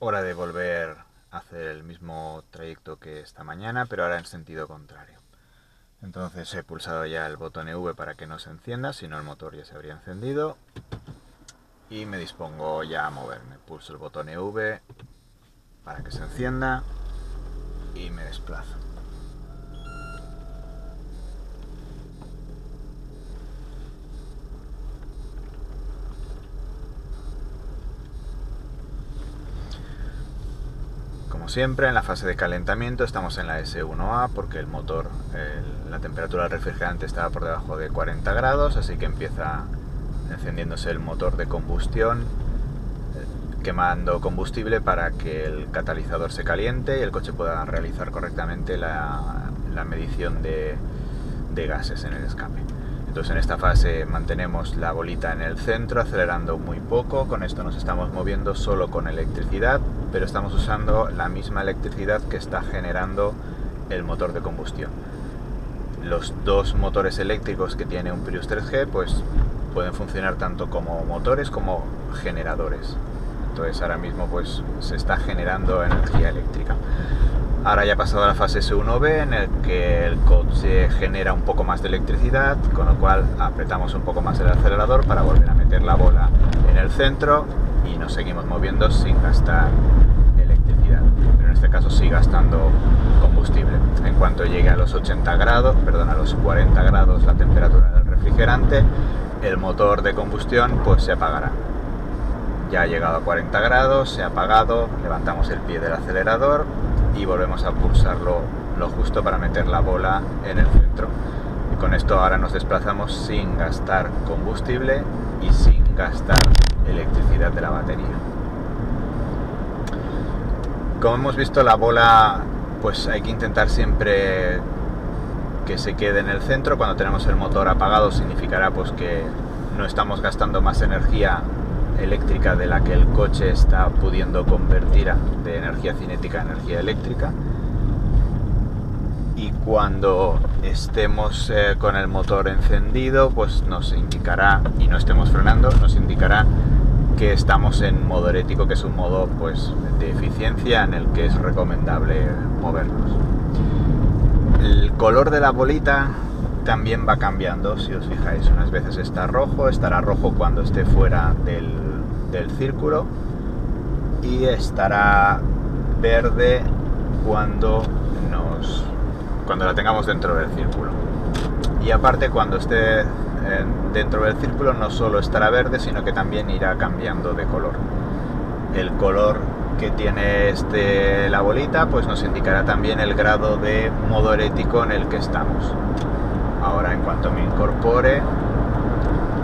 Hora de volver a hacer el mismo trayecto que esta mañana, pero ahora en sentido contrario. Entonces he pulsado ya el botón EV para que no se encienda, si no el motor ya se habría encendido. Y me dispongo ya a moverme. Pulso el botón EV para que se encienda y me desplazo. Como siempre, en la fase de calentamiento estamos en la S1A porque el motor, la temperatura del refrigerante estaba por debajo de 40 grados, así que empieza encendiéndose el motor de combustión, quemando combustible para que el catalizador se caliente y el coche pueda realizar correctamente la medición de gases en el escape. Entonces en esta fase mantenemos la bolita en el centro, acelerando muy poco. Con esto nos estamos moviendo solo con electricidad, pero estamos usando la misma electricidad que está generando el motor de combustión. Los dos motores eléctricos que tiene un Prius 3G pues pueden funcionar tanto como motores como generadores. Entonces ahora mismo pues se está generando energía eléctrica. Ahora ya ha pasado a la fase S1B, en el que el coche genera un poco más de electricidad, con lo cual apretamos un poco más el acelerador para volver a meter la bola en el centro y nos seguimos moviendo sin gastar electricidad, pero en este caso sí gastando combustible. En cuanto llegue a los 80 grados, perdón, a los 40 grados la temperatura del refrigerante, el motor de combustión pues se apagará. Ya ha llegado a 40 grados, se ha apagado, levantamos el pie del acelerador y volvemos a pulsarlo lo justo para meter la bola en el centro. Y con esto ahora nos desplazamos sin gastar combustible y sin gastar electricidad de la batería. Como hemos visto, la bola pues hay que intentar siempre que se quede en el centro. Cuando tenemos el motor apagado significará pues que no estamos gastando más energía eléctrica de la que el coche está pudiendo convertir de energía cinética a energía eléctrica, y cuando estemos con el motor encendido pues nos indicará, y no estemos frenando, nos indicará que estamos en modo eléctrico, que es un modo pues de eficiencia en el que es recomendable movernos. El color de la bolita también va cambiando, si os fijáis. Unas veces está rojo, estará rojo cuando esté fuera del círculo y estará verde cuando la tengamos dentro del círculo. Y aparte, cuando esté dentro del círculo no solo estará verde, sino que también irá cambiando de color. El color que tiene la bolita pues nos indicará también el grado de modo eléctrico en el que estamos. Ahora, en cuanto me incorpore,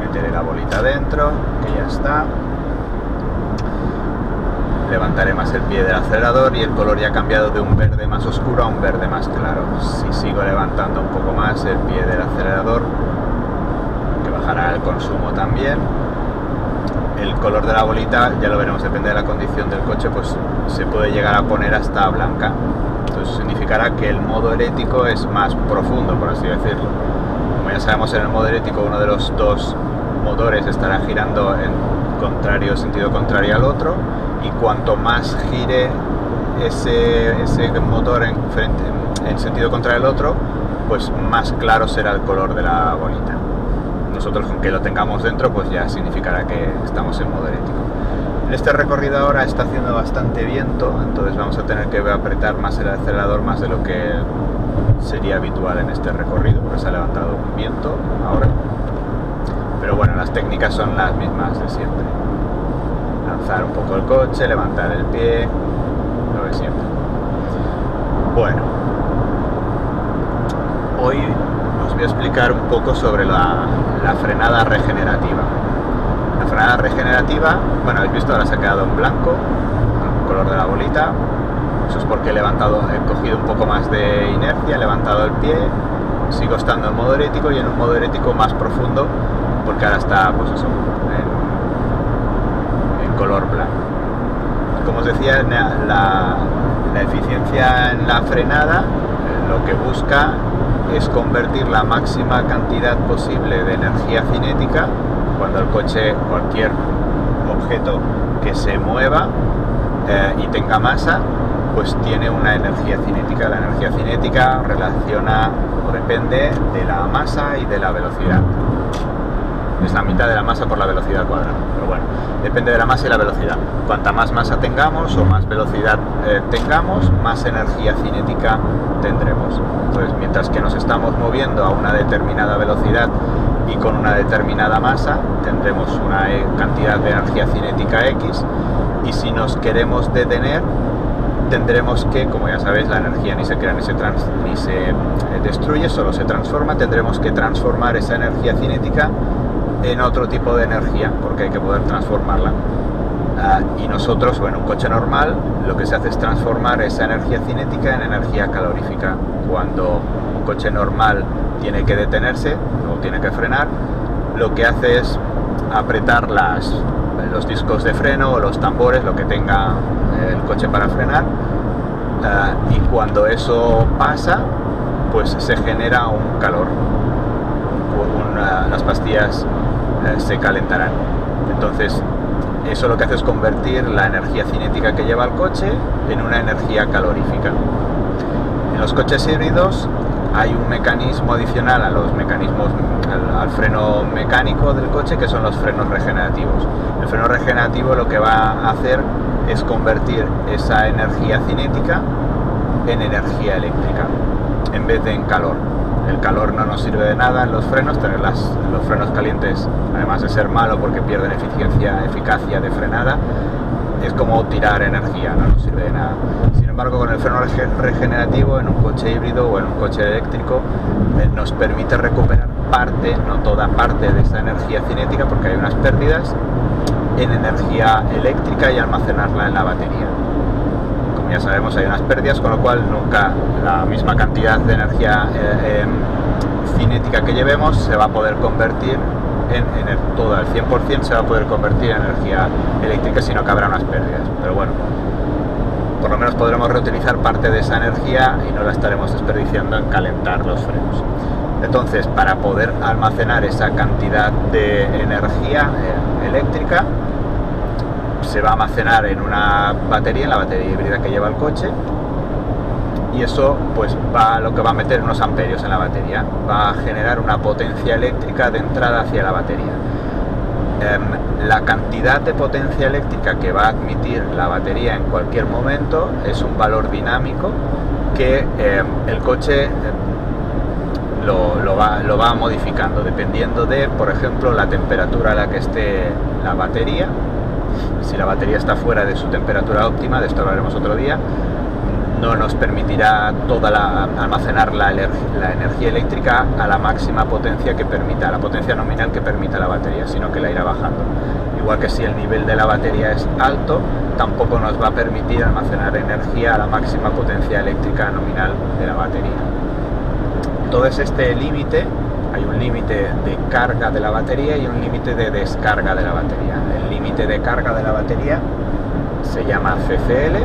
meteré la bolita dentro, que ya está. Levantaré más el pie del acelerador y el color ya ha cambiado de un verde más oscuro a un verde más claro. Si sigo levantando un poco más el pie del acelerador, que bajará el consumo también, el color de la bolita, ya lo veremos, depende de la condición del coche, pues se puede llegar a poner hasta blanca. Entonces significará que el modo eléctrico es más profundo, por así decirlo. Como ya sabemos, en el modo eléctrico uno de los dos motores estará girando en sentido contrario al otro, y cuanto más gire ese motor en sentido contrario al otro, pues más claro será el color de la bolita. Nosotros, con que lo tengamos dentro, pues ya significará que estamos en modo eléctrico. En este recorrido ahora está haciendo bastante viento, entonces vamos a tener que apretar más el acelerador, más de lo que sería habitual en este recorrido, porque se ha levantado un viento ahora. Pero bueno, las técnicas son las mismas de siempre. Lanzar un poco el coche, levantar el pie, lo de siempre. Bueno, hoy os voy a explicar un poco sobre la frenada regenerativa. La frenada regenerativa, bueno, habéis visto, ahora se ha quedado en blanco, el color de la bolita. Eso es porque he cogido un poco más de inercia, he levantado el pie, sigo estando en modo eléctrico y en un modo eléctrico más profundo, porque ahora está, pues eso, en color blanco. Como os decía, la eficiencia en la frenada lo que busca es convertir la máxima cantidad posible de energía cinética cuando el coche, cualquier objeto que se mueva, y tenga masa, pues tiene una energía cinética. La energía cinética relaciona o depende de la masa y de la velocidad. Es la mitad de la masa por la velocidad cuadrada, pero bueno, depende de la masa y la velocidad. Cuanta más masa tengamos o más velocidad tengamos, más energía cinética tendremos. Entonces, mientras que nos estamos moviendo a una determinada velocidad y con una determinada masa, tendremos una cantidad de energía cinética X, y si nos queremos detener, tendremos que, como ya sabéis, la energía ni se crea ni se destruye, solo se transforma. Tendremos que transformar esa energía cinética en otro tipo de energía, porque hay que poder transformarla. Y nosotros, bueno, un coche normal, lo que se hace es transformar esa energía cinética en energía calorífica. Cuando un coche normal tiene que detenerse o tiene que frenar, lo que hace es apretar los discos de freno o los tambores, lo que tenga el coche para frenar, y cuando eso pasa, pues se genera un calor. Las pastillas se calentarán. Entonces, eso lo que hace es convertir la energía cinética que lleva el coche en una energía calorífica. En los coches híbridos hay un mecanismo adicional a los mecanismos al freno mecánico del coche, que son los frenos regenerativos. El freno regenerativo lo que va a hacer es convertir esa energía cinética en energía eléctrica en vez de en calor. El calor no nos sirve de nada en los frenos. Tener los frenos calientes, además de ser malo porque pierden eficacia de frenada, es como tirar energía, no nos sirve de nada. Sin embargo, con el freno regenerativo en un coche híbrido o en un coche eléctrico nos permite recuperar parte, no toda parte de esa energía cinética, porque hay unas pérdidas, en energía eléctrica y almacenarla en la batería. Como ya sabemos, hay unas pérdidas, con lo cual nunca la misma cantidad de energía cinética que llevemos se va a poder convertir todo al 100%, se va a poder convertir en energía eléctrica, sino que habrá unas pérdidas. Pero bueno, por lo menos podremos reutilizar parte de esa energía y no la estaremos desperdiciando en calentar los frenos. Entonces, para poder almacenar esa cantidad de energía eléctrica, se va a almacenar en una batería, en la batería híbrida que lleva el coche, y eso pues lo que va a meter unos amperios en la batería, va a generar una potencia eléctrica de entrada hacia la batería. La cantidad de potencia eléctrica que va a admitir la batería en cualquier momento es un valor dinámico que el coche lo va modificando dependiendo de, por ejemplo, la temperatura a la que esté la batería. Si la batería está fuera de su temperatura óptima, de esto hablaremos otro día, no nos permitirá almacenar la energía eléctrica a la máxima potencia que permita, la potencia nominal que permita la batería, sino que la irá bajando. Igual que si el nivel de la batería es alto, tampoco nos va a permitir almacenar energía a la máxima potencia eléctrica nominal de la batería. Entonces, este límite, hay un límite de carga de la batería y un límite de descarga de la batería. El límite de carga de la batería se llama CCL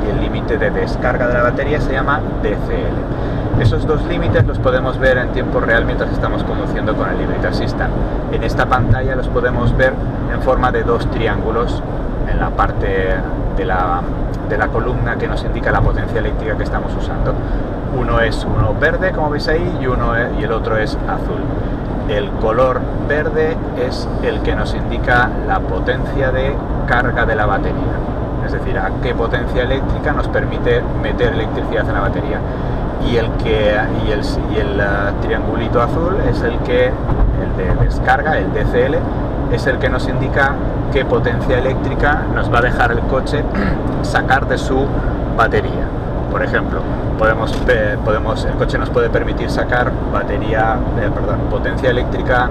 y el límite de descarga de la batería se llama DCL. Esos dos límites los podemos ver en tiempo real mientras estamos conduciendo con el Hybrid Assistant. En esta pantalla los podemos ver en forma de dos triángulos en la parte de la columna que nos indica la potencia eléctrica que estamos usando. Uno es verde, como veis ahí, y el otro es azul. El color verde es el que nos indica la potencia de carga de la batería, es decir, a qué potencia eléctrica nos permite meter electricidad en la batería. Y el triangulito azul es el de descarga, el DCL, es el que nos indica qué potencia eléctrica nos va a dejar el coche sacar de su batería. Por ejemplo, el coche nos puede permitir sacar potencia eléctrica,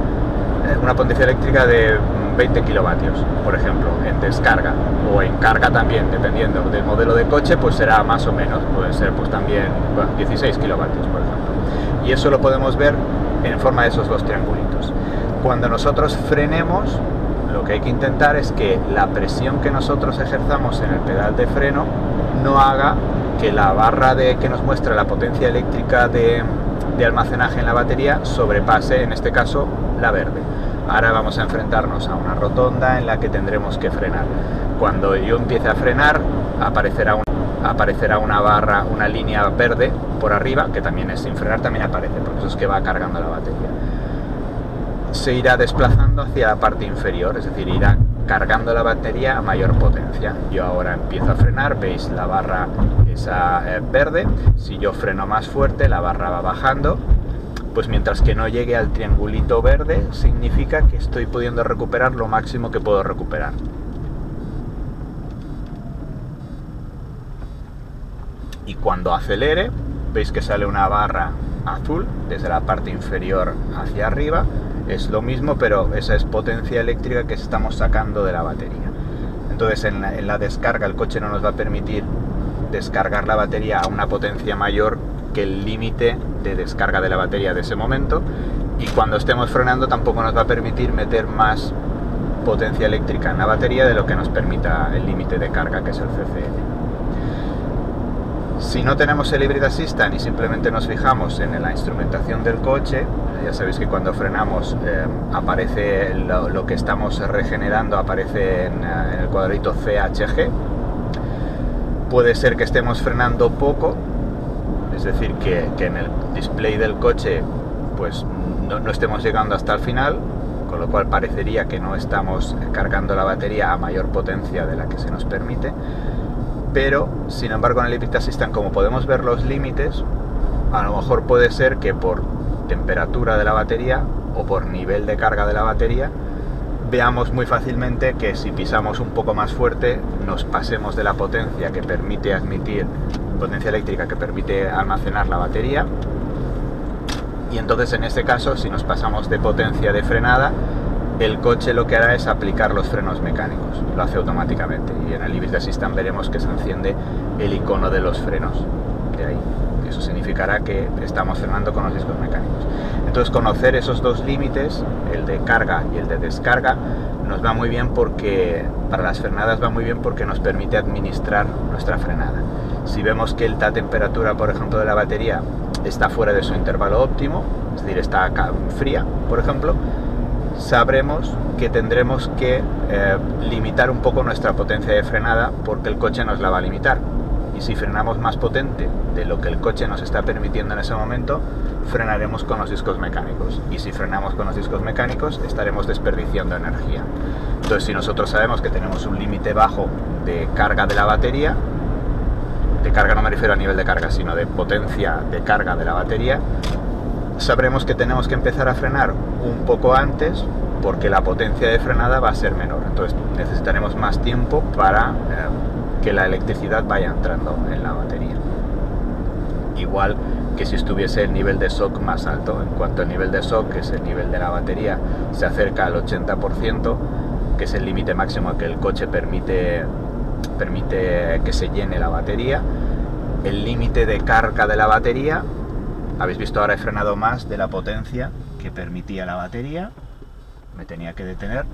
una potencia eléctrica de 20 kilovatios, por ejemplo, en descarga, o en carga también, dependiendo del modelo de coche, pues será más o menos, puede ser pues también 16 kilovatios, por ejemplo. Y eso lo podemos ver en forma de esos dos triangulitos. Cuando nosotros frenemos, lo que hay que intentar es que la presión que nosotros ejerzamos en el pedal de freno no haga que la barra que nos muestra la potencia eléctrica de almacenaje en la batería sobrepase, en este caso, la verde. Ahora vamos a enfrentarnos a una rotonda en la que tendremos que frenar. Cuando yo empiece a frenar, aparecerá una barra, una línea verde por arriba, que también es sin frenar, también aparece, porque eso es que va cargando la batería. Se irá desplazando hacia la parte inferior, es decir, irá cargando la batería a mayor potencia. Yo ahora empiezo a frenar, veis la barra esa verde. Si yo freno más fuerte, la barra va bajando. Pues mientras que no llegue al triangulito verde, significa que estoy pudiendo recuperar lo máximo que puedo recuperar. Y cuando acelere, veis que sale una barra azul desde la parte inferior hacia arriba. Es lo mismo, pero esa es potencia eléctrica que estamos sacando de la batería. Entonces en la descarga el coche no nos va a permitir descargar la batería a una potencia mayor que el límite de descarga de la batería de ese momento, y cuando estemos frenando tampoco nos va a permitir meter más potencia eléctrica en la batería de lo que nos permita el límite de carga, que es el CCL. Si no tenemos el Hybrid Assistant y simplemente nos fijamos en la instrumentación del coche, ya sabéis que cuando frenamos aparece lo que estamos regenerando, aparece en el cuadrito CHG. Puede ser que estemos frenando poco, es decir, que en el display del coche pues no estemos llegando hasta el final, con lo cual parecería que no estamos cargando la batería a mayor potencia de la que se nos permite. Pero, sin embargo, en el Hybrid Assistant, como podemos ver los límites, a lo mejor puede ser que por temperatura de la batería o por nivel de carga de la batería veamos muy fácilmente que si pisamos un poco más fuerte nos pasemos de la potencia que permite admitir, potencia eléctrica que permite almacenar la batería, y entonces en este caso, si nos pasamos de potencia de frenada, el coche lo que hará es aplicar los frenos mecánicos, lo hace automáticamente, y en el Hybrid Assistant veremos que se enciende el icono de los frenos, de ahí. Eso significará que estamos frenando con los discos mecánicos. Entonces conocer esos dos límites, el de carga y el de descarga, nos va muy bien porque, para las frenadas va muy bien porque nos permite administrar nuestra frenada. Si vemos que la temperatura, por ejemplo, de la batería está fuera de su intervalo óptimo, es decir, está fría, por ejemplo, sabremos que tendremos que limitar un poco nuestra potencia de frenada, porque el coche nos la va a limitar. Y si frenamos más potente de lo que el coche nos está permitiendo en ese momento, frenaremos con los discos mecánicos. Y si frenamos con los discos mecánicos, estaremos desperdiciando energía. Entonces, si nosotros sabemos que tenemos un límite bajo de carga de la batería, de carga no me refiero a nivel de carga, sino de potencia de carga de la batería, sabremos que tenemos que empezar a frenar un poco antes, porque la potencia de frenada va a ser menor. Entonces necesitaremos más tiempo para que la electricidad vaya entrando en la batería. Igual que si estuviese el nivel de shock más alto. En cuanto el nivel de shock, que es el nivel de la batería, se acerca al 80%, que es el límite máximo que el coche permite que se llene la batería, el límite de carga de la batería, habéis visto, ahora he frenado más de la potencia que permitía la batería, me tenía que detener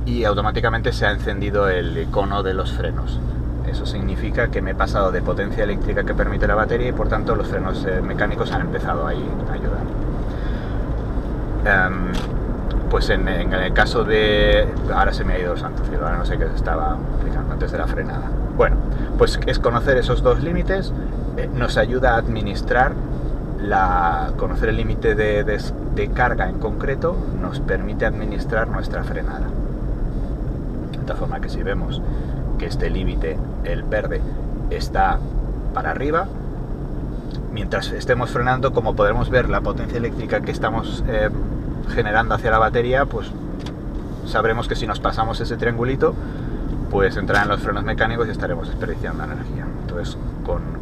y automáticamente se ha encendido el icono de los frenos. Eso significa que me he pasado de potencia eléctrica que permite la batería y por tanto los frenos mecánicos han empezado ahí a ayudar. Pues en el caso de... Ahora se me ha ido el santo cielo, ahora no sé qué se estaba explicando antes de la frenada. Bueno, pues es conocer esos dos límites, nos ayuda a administrar conocer el límite de carga en concreto, nos permite administrar nuestra frenada. De tal forma que si vemos que este límite, el verde, está para arriba, mientras estemos frenando, como podremos ver la potencia eléctrica que estamos generando hacia la batería, pues sabremos que si nos pasamos ese triangulito, pues entrarán los frenos mecánicos y estaremos desperdiciando energía. Entonces,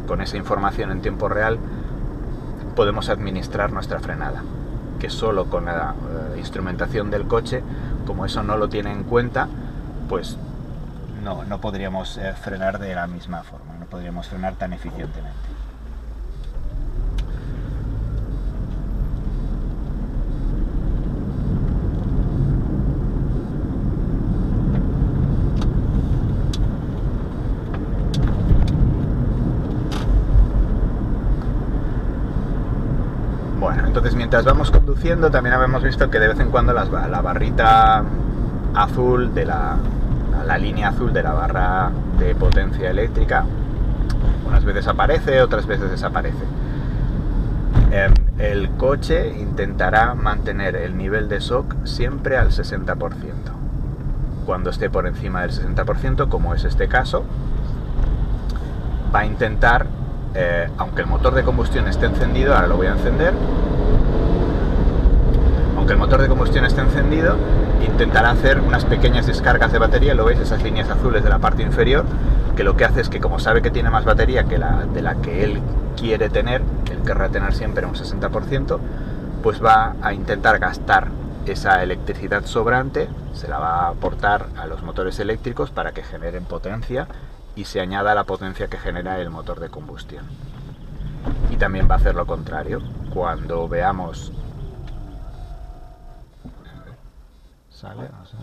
con esa información en tiempo real, podemos administrar nuestra frenada, que solo con la instrumentación del coche, como eso no lo tiene en cuenta, pues no podríamos frenar de la misma forma, no podríamos frenar tan eficientemente. Bueno, entonces mientras vamos conduciendo también habíamos visto que de vez en cuando la barrita azul de la la línea azul de la barra de potencia eléctrica unas veces aparece, otras veces desaparece. El coche intentará mantener el nivel de shock siempre al 60%. Cuando esté por encima del 60%, como es este caso, va a intentar, aunque el motor de combustión esté encendido, ahora lo voy a encender, aunque el motor de combustión esté encendido, intentará hacer unas pequeñas descargas de batería. Lo veis, esas líneas azules de la parte inferior, que lo que hace es que, como sabe que tiene más batería que de la que él quiere tener, él querrá tener siempre un 60%, pues va a intentar gastar esa electricidad sobrante, se la va a aportar a los motores eléctricos para que generen potencia y se añada a la potencia que genera el motor de combustión. Y también va a hacer lo contrario. Cuando veamos... ¿Sale? No sé.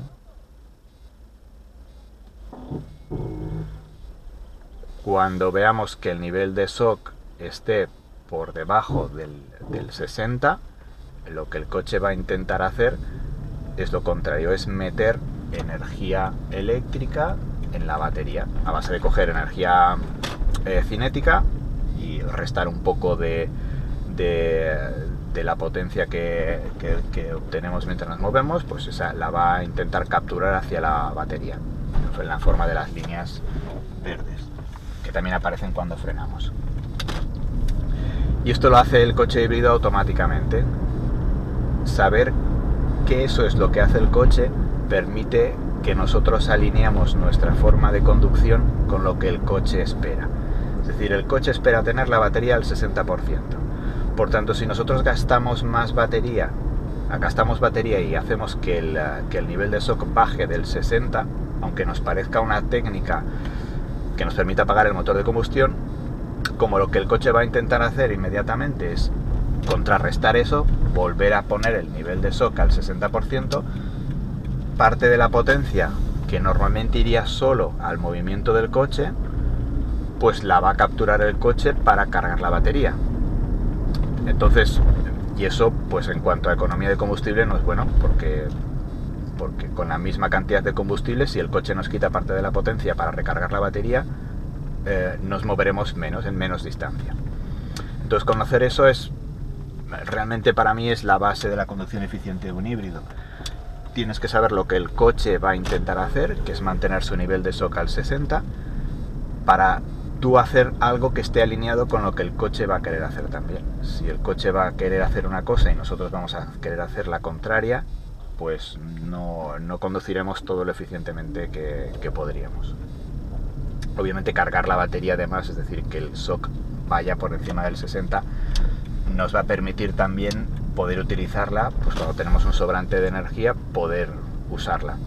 Cuando veamos que el nivel de shock esté por debajo del 60, lo que el coche va a intentar hacer es lo contrario, es meter energía eléctrica en la batería, a base de coger energía cinética y restar un poco de la potencia que obtenemos mientras nos movemos, pues esa la va a intentar capturar hacia la batería, en la forma de las líneas verdes, que también aparecen cuando frenamos. Y esto lo hace el coche híbrido automáticamente. Saber que eso es lo que hace el coche permite que nosotros alineamos nuestra forma de conducción con lo que el coche espera. Es decir, el coche espera tener la batería al 60%. Por tanto, si nosotros gastamos batería y hacemos que el nivel de shock baje del 60, aunque nos parezca una técnica que nos permita apagar el motor de combustión, como lo que el coche va a intentar hacer inmediatamente es contrarrestar eso, volver a poner el nivel de shock al 60%, parte de la potencia que normalmente iría solo al movimiento del coche, pues la va a capturar el coche para cargar la batería. Entonces, y eso pues en cuanto a economía de combustible no es bueno, porque con la misma cantidad de combustible, si el coche nos quita parte de la potencia para recargar la batería, nos moveremos en menos distancia. Entonces, conocer eso es realmente, para mí, es la base de la conducción eficiente de un híbrido. Tienes que saber lo que el coche va a intentar hacer, que es mantener su nivel de shock al 60, para tú hacer algo que esté alineado con lo que el coche va a querer hacer también. Si el coche va a querer hacer una cosa y nosotros vamos a querer hacer la contraria, pues no conduciremos todo lo eficientemente que podríamos. Obviamente cargar la batería además, es decir, que el shock vaya por encima del 60, nos va a permitir también poder utilizarla, pues cuando tenemos un sobrante de energía, poder usarla.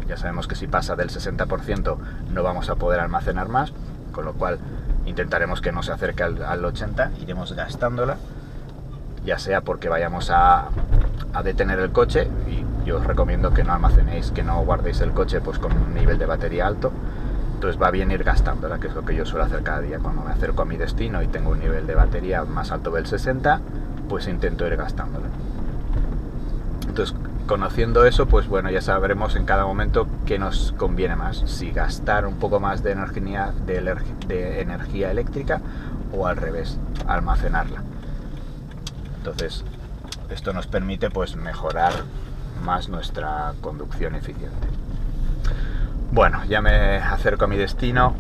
Ya sabemos que si pasa del 60% no vamos a poder almacenar más, con lo cual intentaremos que no se acerque al 80%, iremos gastándola, ya sea porque vayamos a detener el coche, y yo os recomiendo que no almacenéis, que no guardéis el coche pues con un nivel de batería alto. Entonces va bien ir gastándola, que es lo que yo suelo hacer cada día. Cuando me acerco a mi destino y tengo un nivel de batería más alto del 60, pues intento ir gastándola. Entonces, conociendo eso, pues bueno, ya sabremos en cada momento qué nos conviene más, si gastar un poco más de energía eléctrica o al revés, almacenarla. Entonces, esto nos permite pues mejorar más nuestra conducción eficiente. Bueno, ya me acerco a mi destino.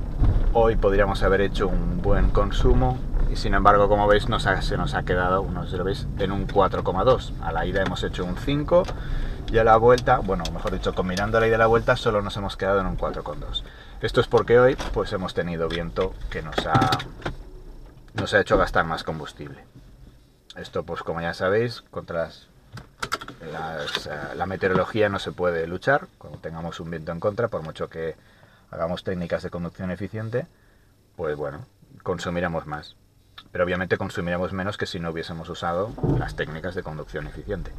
Hoy podríamos haber hecho un buen consumo y sin embargo, como veis, se nos ha quedado, lo veis, en un 4,2. A la ida hemos hecho un 5 y a la vuelta, bueno, mejor dicho, combinando la ida y la vuelta, solo nos hemos quedado en un 4,2. Esto es porque hoy pues hemos tenido viento que nos ha hecho gastar más combustible. Esto, pues como ya sabéis, contra la meteorología no se puede luchar. Cuando tengamos un viento en contra, por mucho que hagamos técnicas de conducción eficiente, pues bueno, consumiremos más. Pero obviamente consumiremos menos que si no hubiésemos usado las técnicas de conducción eficiente.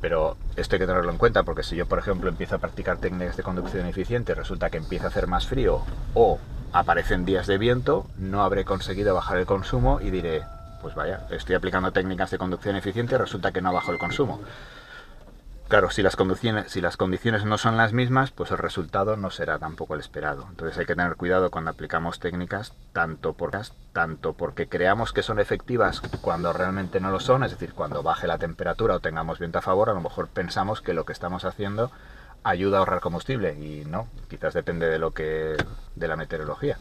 Pero esto hay que tenerlo en cuenta, porque si yo, por ejemplo, empiezo a practicar técnicas de conducción eficiente y resulta que empieza a hacer más frío o aparecen días de viento, no habré conseguido bajar el consumo y diré, pues vaya, estoy aplicando técnicas de conducción eficiente y resulta que no bajo el consumo. Claro, si las condiciones no son las mismas, pues el resultado no será tampoco el esperado. Entonces hay que tener cuidado cuando aplicamos técnicas, tanto porque creamos que son efectivas cuando realmente no lo son, es decir, cuando baje la temperatura o tengamos viento a favor, a lo mejor pensamos que lo que estamos haciendo ayuda a ahorrar combustible y no, quizás depende de la meteorología.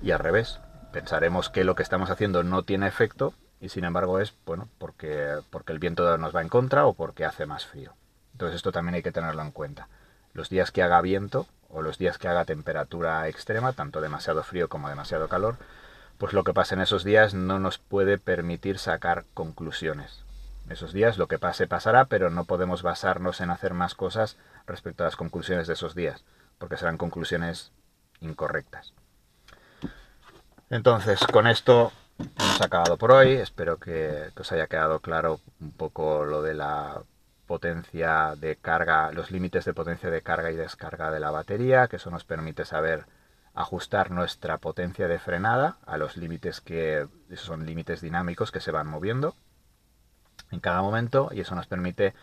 Y al revés, pensaremos que lo que estamos haciendo no tiene efecto y sin embargo es, bueno, porque el viento nos va en contra o porque hace más frío. Entonces esto también hay que tenerlo en cuenta. Los días que haga viento o los días que haga temperatura extrema, tanto demasiado frío como demasiado calor, pues lo que pasa en esos días no nos puede permitir sacar conclusiones. Esos días lo que pase pasará, pero no podemos basarnos en hacer más cosas respecto a las conclusiones de esos días, porque serán conclusiones incorrectas. Entonces, con esto hemos acabado por hoy. Espero que os haya quedado claro un poco lo de la potencia de carga, los límites de potencia de carga y descarga de la batería, que eso nos permite saber ajustar nuestra potencia de frenada a los límites que esos son límites dinámicos que se van moviendo en cada momento y eso nos permite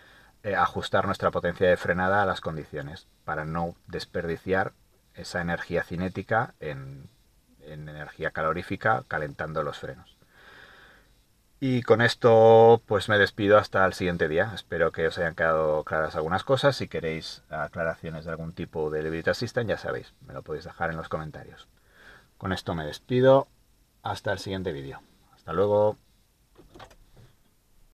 ajustar nuestra potencia de frenada a las condiciones para no desperdiciar esa energía cinética en energía calorífica calentando los frenos. Y con esto pues me despido hasta el siguiente día. Espero que os hayan quedado claras algunas cosas. Si queréis aclaraciones de algún tipo de Elevator Assistant, ya sabéis, me lo podéis dejar en los comentarios. Con esto me despido. Hasta el siguiente vídeo. Hasta luego.